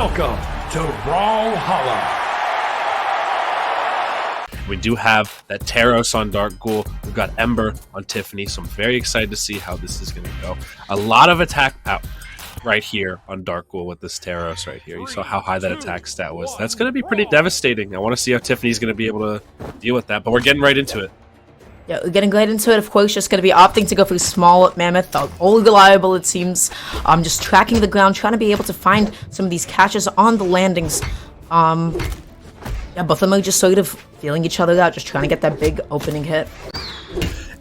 Welcome to Brawlhalla. We do have that Taros on Darkgoul. We've got Ember on Tiffany, so I'm very excited to see how this is going to go. A lot of attack out right here on Darkgoul with this Taros right here. You saw how high that attack stat was. That's going to be pretty devastating. I want to see how Tiffany's going to be able to deal with that, but we're getting right into it. Yeah, we're getting right into it. Of course, just going to be opting to go for small Mammoth. All reliable, it seems. Just tracking the ground, trying to be able to find some of these catches on the landings. Yeah, both of them are just sort of feeling each other out, just trying to get that big opening hit.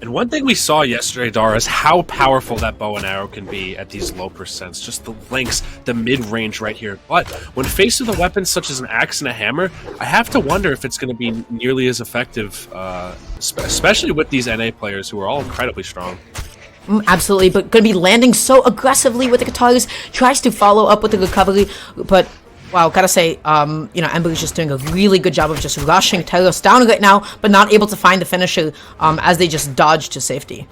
And one thing we saw yesterday, Dara, is how powerful that bow and arrow can be at these low percents. Just the lengths, the mid-range right here. But when faced with a weapon such as an axe and a hammer, I have to wonder if it's going to be nearly as effective, especially with these NA players who are all incredibly strong. Absolutely, but going to be landing so aggressively with the guitars. Tries to follow up with the recovery, but wow, gotta say, you know, Ember is just doing a really good job of just rushing Taros down right now, but not able to find the finisher as they just dodge to safety.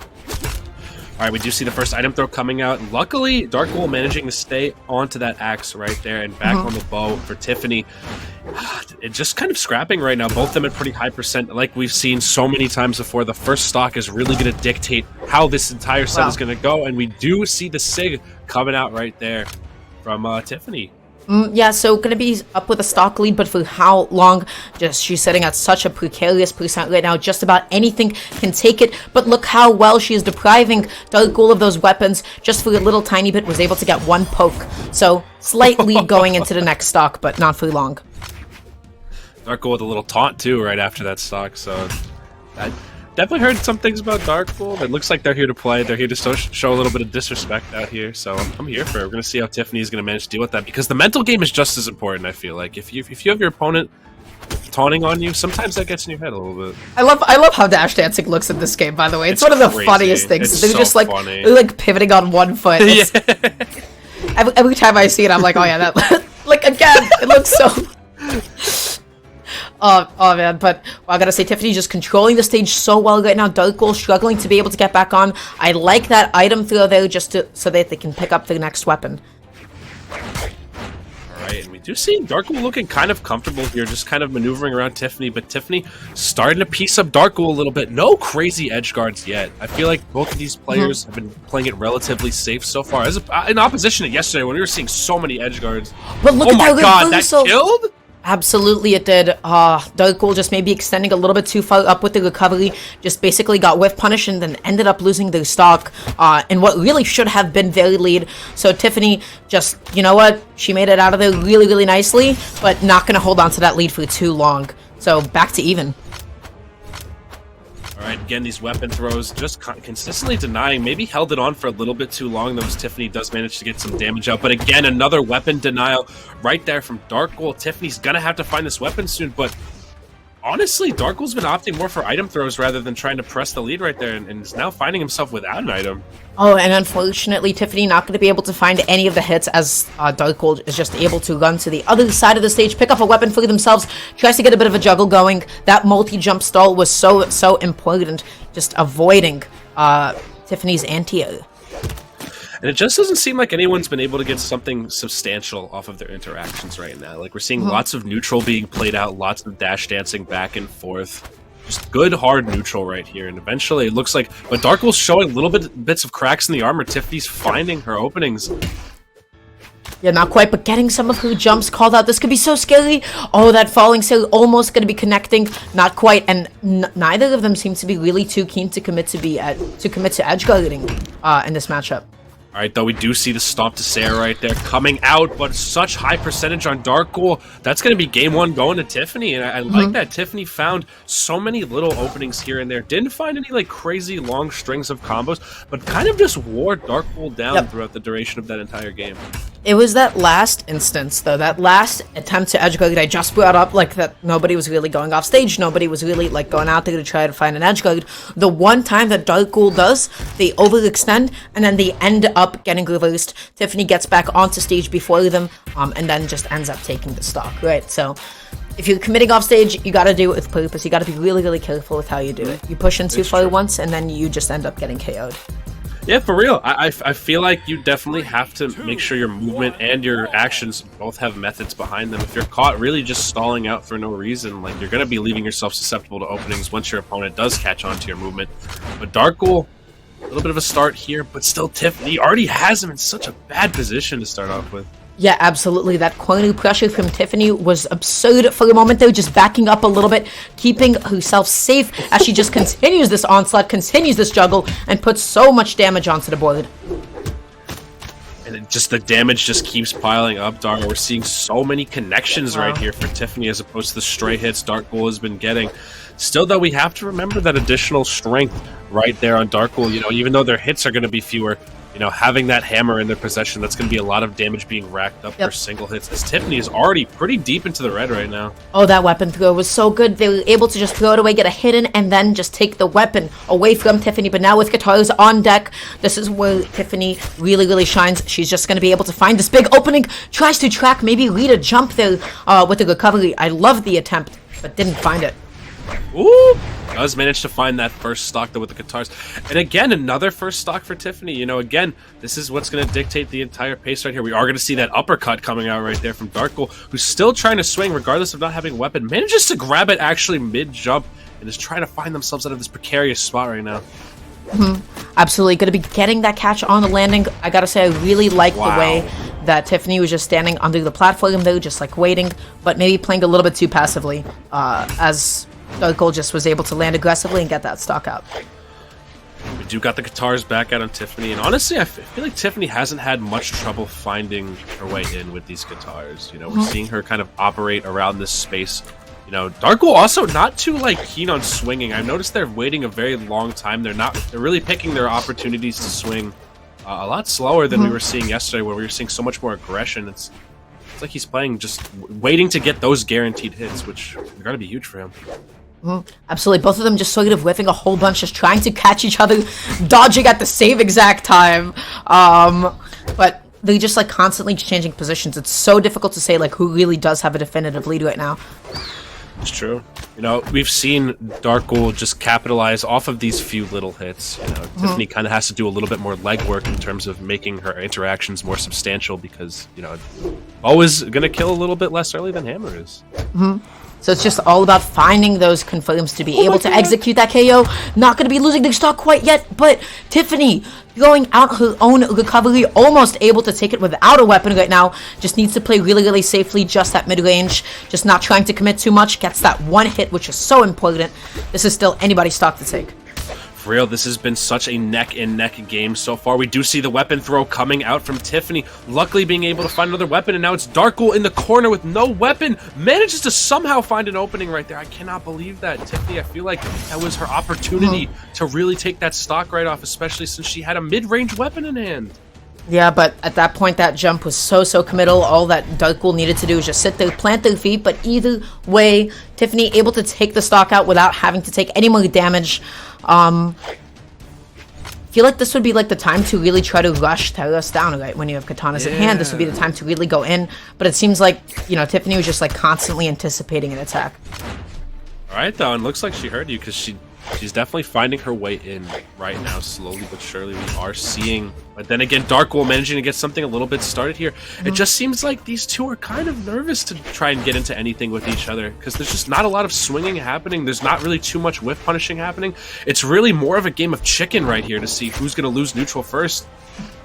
All right, we do see the first item throw coming out. Luckily, Darkgoul managing to stay onto that axe right there and back on the bow for Tiffany. It's just kind of scrapping right now. Both of them at pretty high percent. Like we've seen so many times before, the first stock is really going to dictate how this entire set is going to go. And we do see the SIG coming out right there from Tiffany. Yeah, so gonna be up with a stock lead, but for how long? Just she's sitting at such a precarious percent right now. Just about anything can take it, but look how well she is depriving Darkgoul of those weapons. Just for a little tiny bit, was able to get one poke. So slight lead going into the next stock, but not for long. Darkgoul with a little taunt too right after that stock. So I definitely heard some things about Darkgoul. It looks like they're here to play. They're here to show a little bit of disrespect out here. So I'm here for it. We're going to see how Tiffany is going to manage to deal with that, because the mental game is just as important, I feel like. If you have your opponent taunting on you, sometimes that gets in your head a little bit. I love how dash dancing looks in this game, by the way. It's one of the funniest things. It's they're so just like funny. they're like pivoting on one foot. Every time I see it, I'm like, oh yeah, that like again, it looks so oh man, but I gotta say, Tiffany just controlling the stage so well right now. Darkgoul struggling to be able to get back on. I like that item throw there just so that they can pick up the next weapon. Alright, and we do see Darkgoul looking kind of comfortable here, just kind of maneuvering around Tiffany, but Tiffany starting to piece up Darkgoul a little bit. No crazy edge guards yet. I feel like both of these players have been playing it relatively safe so far. As in opposition to yesterday, when we were seeing so many edge guards. But look at my that god, that killed? Absolutely it did. Darkgoul just maybe extending a little bit too far up with the recovery. Just basically got whiff punished and then ended up losing their stock in what really should have been very lead. So Tiffany just, you know what? She made it out of there really, really nicely, but not going to hold on to that lead for too long. So back to even. Alright, again, these weapon throws just consistently denying. Maybe held it on for a little bit too long, though, as Tiffany does manage to get some damage out. But again, another weapon denial right there from Darkgoul. Tiffany's gonna have to find this weapon soon, but honestly, Darkgoul's been opting more for item throws rather than trying to press the lead right there, and is now finding himself without an item. Oh, and unfortunately, Tiffany not going to be able to find any of the hits, as Darkgoul is just able to run to the other side of the stage, pick up a weapon for themselves, tries to get a bit of a juggle going. That multi-jump stall was so important, just avoiding Tiffany's anti-air. And it just doesn't seem like anyone's been able to get something substantial off of their interactions right now. Like, we're seeing lots of neutral being played out, lots of dash dancing back and forth. Just good, hard neutral right here. And eventually, it looks like... But Darkgoul's showing little bits of cracks in the armor. Tiffany's finding her openings. Yeah, not quite, but getting some of her jumps called out. This could be so scary. Oh, that falling sail almost going to be connecting. Not quite, and neither of them seem to be really too keen to commit to edge guarding in this matchup. Alright, though, we do see the stomp to Sarah right there coming out, but such high percentage on Darkgoul. That's going to be game one going to Tiffany, and I like that. Tiffany found so many little openings here and there. Didn't find any, like, crazy long strings of combos, but kind of just wore Darkgoul down throughout the duration of that entire game. It was that last instance, though, that last attempt to edge guard that I just brought up, like, that nobody was really going off stage, nobody was really, like, going out there to try to find an edge guard. The one time that Darkgoul does, they overextend, and then they end up getting reversed. Tiffany gets back onto stage before them, and then just ends up taking the stock, right? So, if you're committing off stage, you gotta do it with purpose. You gotta be really, really careful with how you do it. You push in too far once, and then you just end up getting KO'd. Yeah, for real. I feel like you definitely have to make sure your movement and your actions both have methods behind them. If you're caught really just stalling out for no reason, like, you're going to be leaving yourself susceptible to openings once your opponent does catch on to your movement. But Darkgoul, a little bit of a start here, but still Tiffany already has him in such a bad position to start off with. Yeah, absolutely. That corner pressure from Tiffany was absurd for a moment, though, just backing up a little bit, keeping herself safe as she just continues this onslaught, continues this juggle, and puts so much damage onto the board. And the damage just keeps piling up, Dark. We're seeing so many connections right here for Tiffany as opposed to the stray hits Darkgoul has been getting. Still, though, we have to remember that additional strength right there on Darkgoul. You know, even though their hits are going to be fewer, you know, having that hammer in their possession, that's going to be a lot of damage being racked up for single hits. As Tiffany is already pretty deep into the red right now. Oh, that weapon throw was so good. They were able to just throw it away, get a hit in, and then just take the weapon away from Tiffany. But now with guitars on deck, this is where Tiffany really shines. She's just going to be able to find this big opening. Tries to track, maybe lead a jump there with the recovery. I love the attempt, but didn't find it. Ooh! Does manage to find that first stock though with the guitars. And again, another first stock for Tiffany. You know, again, this is what's going to dictate the entire pace right here. We are going to see that uppercut coming out right there from Darkgoul, who's still trying to swing regardless of not having a weapon. Manages to grab it actually mid-jump and is trying to find themselves out of this precarious spot right now. Absolutely. Going to be getting that catch on the landing. I got to say, I really like the way that Tiffany was just standing under the platform though, just like waiting, but maybe playing a little bit too passively as Darkgoul just was able to land aggressively and get that stock out. We do got the guitars back out on Tiffany, and honestly, I feel like Tiffany hasn't had much trouble finding her way in with these guitars. You know, we're seeing her kind of operate around this space. You know, Darkgoul also not too like keen on swinging. I've noticed they're waiting a very long time. They're really picking their opportunities to swing a lot slower than we were seeing yesterday, where we were seeing so much more aggression. It's like he's playing just waiting to get those guaranteed hits, which are going to be huge for him. Absolutely. Both of them just sort of whiffing a whole bunch, just trying to catch each other, dodging at the same exact time. But they're just like constantly exchanging positions. It's so difficult to say like who really does have a definitive lead right now. It's true. You know, we've seen Darkgoul just capitalize off of these few little hits. You know, Tiffany kind of has to do a little bit more legwork in terms of making her interactions more substantial because, you know, always going to kill a little bit less early than Hammer is. So it's just all about finding those confirms to be able to execute that KO. Not going to be losing the stock quite yet, but Tiffany throwing out her own recovery, almost able to take it without a weapon right now. Just needs to play really safely, just at mid-range. Just not trying to commit too much. Gets that one hit, which is so important. This is still anybody's stock to take. For real, this has been such a neck-and-neck game so far. We do see the weapon throw coming out from Tiffany, luckily being able to find another weapon, and now it's Darkgoul in the corner with no weapon. Manages to somehow find an opening right there. I cannot believe that. Tiffany, I feel like that was her opportunity to really take that stock right off, especially since she had a mid-range weapon in hand. Yeah, but at that point, that jump was so committal. All that Darkgoul needed to do was just sit there, plant their feet. But either way, Tiffany able to take the stock out without having to take any more damage. I feel like this would be like the time to really try to rush Teros down, right? When you have katanas in hand, this would be the time to really go in. But it seems like, you know, Tiffany was just like constantly anticipating an attack. All right, though, and looks like she heard you because she's definitely finding her way in right now, slowly but surely. We are seeing, but then again, Darkgoul managing to get something a little bit started here. It just seems like these two are kind of nervous to try and get into anything with each other because there's just not a lot of swinging happening. There's not really too much whiff punishing happening. It's really more of a game of chicken right here to see who's going to lose neutral first.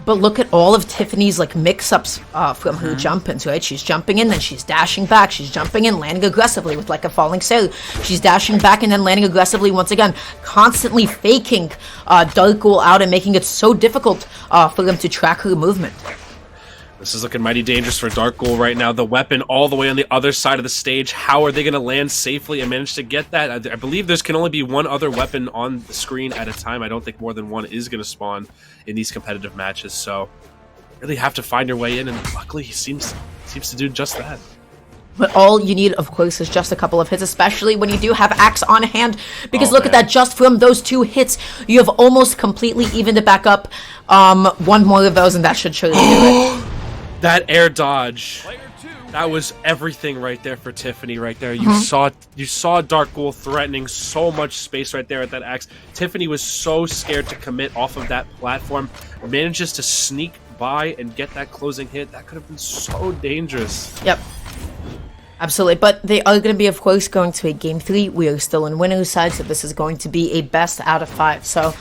But look at all of Tiffany's like mix-ups from her jump-ins, right? She's jumping in, then she's dashing back. She's jumping in, landing aggressively with like a falling sail. She's dashing back and then landing aggressively once again, constantly faking Darkgoul out and making it so difficult for them to track her movement. This is looking mighty dangerous for Darkgoul right now. The weapon all the way on the other side of the stage. How are they going to land safely and manage to get that? I believe there's can only be one other weapon on the screen at a time. I don't think more than one is going to spawn in these competitive matches. So really have to find your way in, and luckily he seems to do just that. But all you need, of course, is just a couple of hits, especially when you do have Axe on hand. Because look at that, just from those 2 hits, you have almost completely evened it back up. One more of those, and that should surely do it. That air dodge. That was everything right there for Tiffany right there. You saw Darkgoul threatening so much space right there at that axe. Tiffany was so scared to commit off of that platform. Manages to sneak by and get that closing hit. That could have been so dangerous. Yep. Absolutely, but they are going to be, of course, going to a Game 3. We are still in winner's side, so this is going to be a best out of 5. So,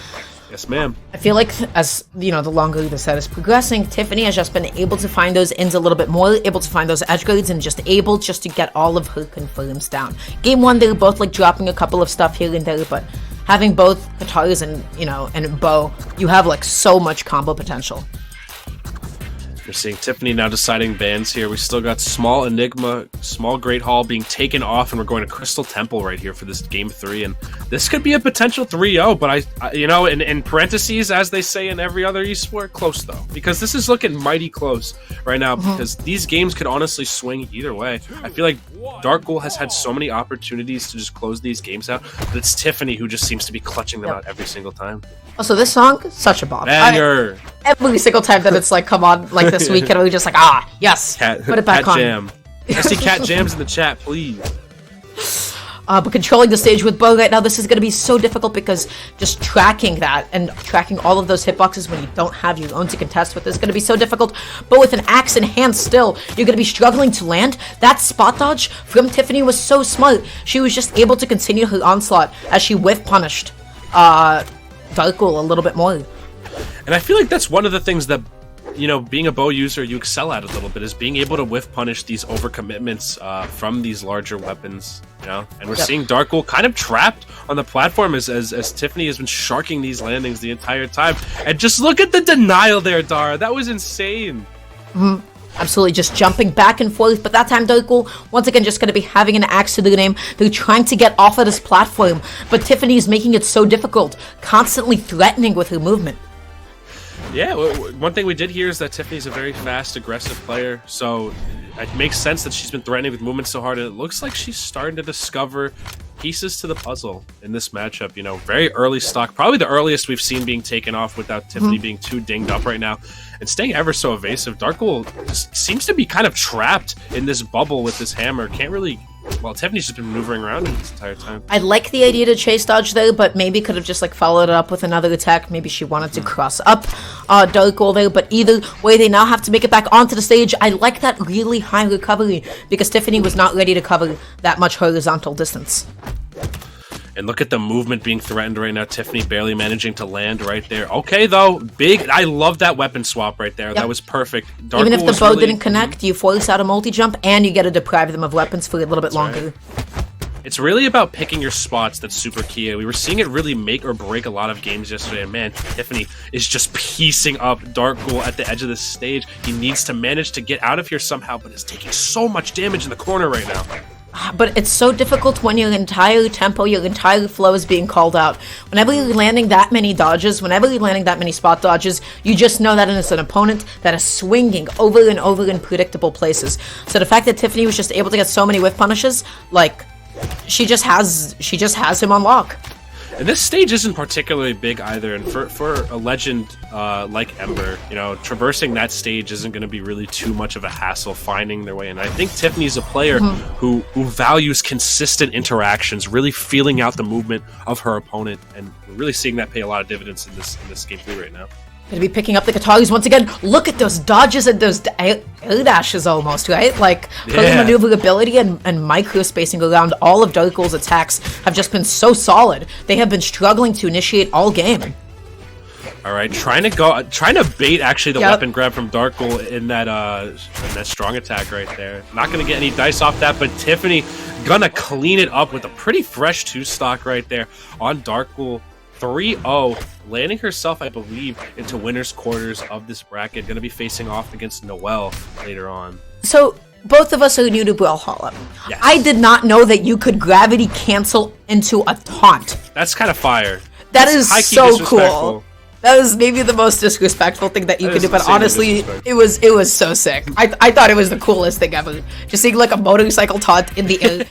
yes, ma'am. I feel like as, you know, the longer the set is progressing, Tiffany has just been able to find those ins a little bit more, able to find those edge guards, and just able to get all of her confirms down. Game 1, they were both, like, dropping a couple of stuff here and there, but having both Katars and, you know, and Bo, you have, like, so much combo potential. We're seeing Tiffany now deciding bans here. We still got Small Enigma, Small Great Hall being taken off, and we're going to Crystal Temple right here for this Game 3. And this could be a potential 3-0, but I you know, in parentheses, as they say in every other esport, close though. Because this is looking mighty close right now, because these games could honestly swing either way. I feel like Darkgoul has had so many opportunities to just close these games out, but it's Tiffany who just seems to be clutching them out every single time. Also, this song, such a bop. Banger! Every single time that it's like, come on, like this weekend, we're just like, yes, put it back Cat on. Jam. I see Cat Jams in the chat, please. But controlling the stage with Bo right now, this is going to be so difficult because just tracking that and tracking all of those hitboxes when you don't have your own to contest with is going to be so difficult. But with an axe in hand still, you're going to be struggling to land. That spot dodge from Tiffany was so smart. She was just able to continue her onslaught as she whiff punished Darkgoul a little bit more. And I feel like that's one of the things that, you know, being a bow user, you excel at a little bit, is being able to whiff punish these overcommitments from these larger weapons, you know? And we're seeing Darkgoul kind of trapped on the platform as Tiffany has been sharking these landings the entire time. And just look at the denial there, Dara. That was insane. Absolutely, just jumping back and forth, but that time Darkgoul, once again, just going to be having an axe to the name. They're trying to get off of this platform, but Tiffany is making it so difficult, constantly threatening with her movement. Yeah, one thing we did hear is that Tiffany's a very fast, aggressive player, so it makes sense that she's been threatening with movement so hard, and it looks like she's starting to discover pieces to the puzzle in this matchup. You know, very early stock, probably the earliest we've seen being taken off without Tiffany being too dinged up right now, and staying ever so evasive. Darkgoul just seems to be kind of trapped in this bubble with this hammer. Can't really... Well, Tiffany's just been maneuvering around this entire time. I like the idea to chase dodge there, but maybe could have just like followed it up with another attack. Maybe she wanted to cross up Darkgoul there, but either way, they now have to make it back onto the stage. I like that really high recovery because Tiffany was not ready to cover that much horizontal distance. And look at the movement being threatened right now. Tiffany barely managing to land right there. Okay, though. Big. I love that weapon swap right there. Yep. That was perfect. Darkgoul, even if the bow didn't connect, you force out a multi-jump, and you get to deprive them of weapons for a little bit longer. Right. It's really about picking your spots that's super key. We were seeing it really make or break a lot of games yesterday, and man, Tiffany is just piecing up Darkgoul at the edge of the stage. He needs to manage to get out of here somehow, but is taking so much damage in the corner right now. But it's so difficult when your entire tempo, your entire flow is being called out. Whenever you're landing that many dodges, whenever you're landing that many spot dodges, you just know that it's an opponent that is swinging over and over in predictable places. So the fact that Tiffany was just able to get so many whiff punishes, like, she just has him on lock. And this stage isn't particularly big either, and for a legend like Ember, you know, traversing that stage isn't going to be really too much of a hassle finding their way in. I think Tiffany's a player who values consistent interactions, really feeling out the movement of her opponent, and we're really seeing that pay a lot of dividends in this game 3 right now. Gonna be picking up the Katars once again. Look at those dodges and those air dashes almost, right? Like, her maneuverability and micro spacing around all of Darkgoul's attacks have just been so solid. They have been struggling to initiate all game. All right, trying to bait actually the weapon grab from Darkgoul in that strong attack right there. Not gonna get any dice off that, but Tiffany gonna clean it up with a pretty fresh 2-stock right there on Darkgoul. 3-0, landing herself, I believe, into winner's quarters of this bracket. Going to be facing off against Noelle later on. So, both of us are new to Brawlhalla. Yes. I did not know that you could gravity cancel into a taunt. That's kind of fire. That is so cool. That was maybe the most disrespectful thing that you could do, but honestly, it was so sick. I thought it was the coolest thing ever. Just seeing like a motorcycle taunt in the air.